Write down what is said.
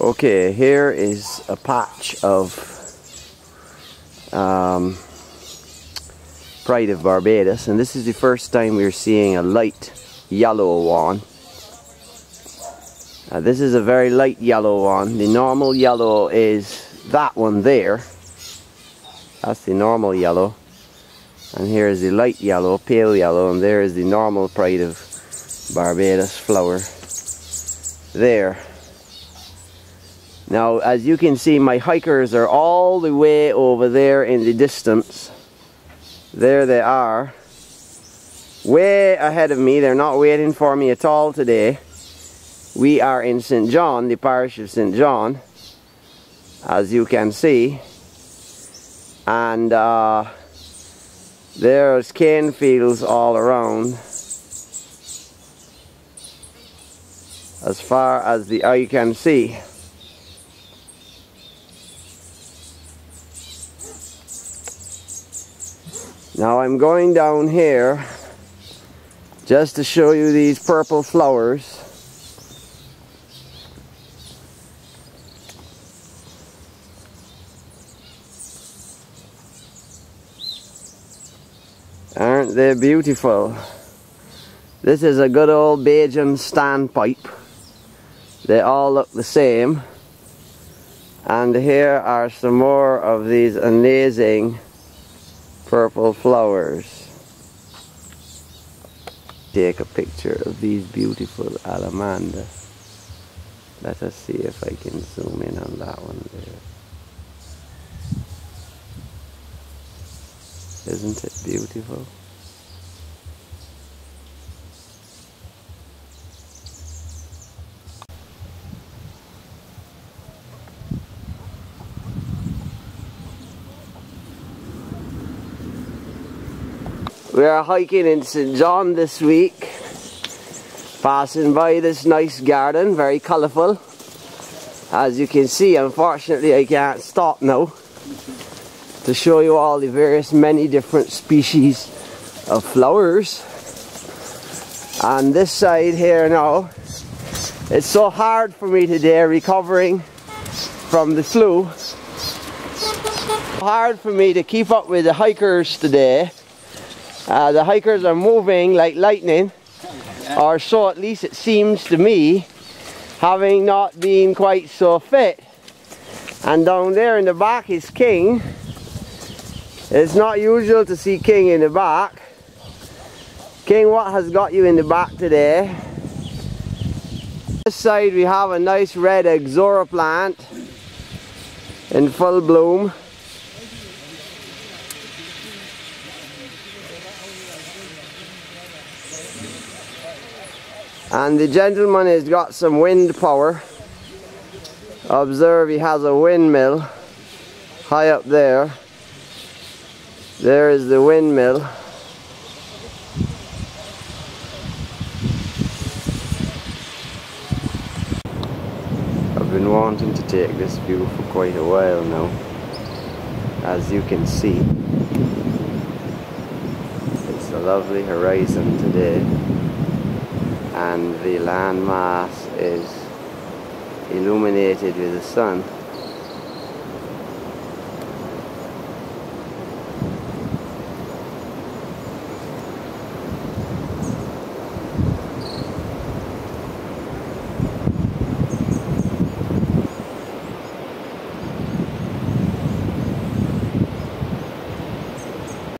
Okay, here is a patch of Pride of Barbados, and this is the first time we're seeing a light yellow one. This is a very light yellow one. The normal yellow is that one there. That's the normal yellow. And here is the light yellow, pale yellow, and there is the normal Pride of Barbados flower there. Now, as you can see, my hikers are all the way over there in the distance. There they are, way ahead of me. They're not waiting for me at all today. We are in St. John, the parish of St. John, as you can see. And there's cane fields all around, as far as the eye can see. Now I'm going down here just to show you these purple flowers. Aren't they beautiful? This is a good old Bajan standpipe. They all look the same. And here are some more of these amazing purple flowers. Take a picture of these beautiful alamanda. Let us see if I can zoom in on that one there. Isn't it beautiful? We are hiking in St. John this week, passing by this nice garden, very colourful. As you can see, unfortunately I can't stop now to show you all the many different species of flowers. And this side here now, it's so hard for me today recovering from the flu. Hard for me to keep up with the hikers today. The hikers are moving like lightning, or so at least it seems to me, having not been quite so fit. And down there in the back is King. It's not usual to see King in the back. King, what has got you in the back today? This side we have a nice red Exora plant in full bloom. And the gentleman has got some wind power. Observe, he has a windmill high up there. There is the windmill. I've been wanting to take this view for quite a while now. As you can see, it's a lovely horizon today, and the landmass is illuminated with the sun.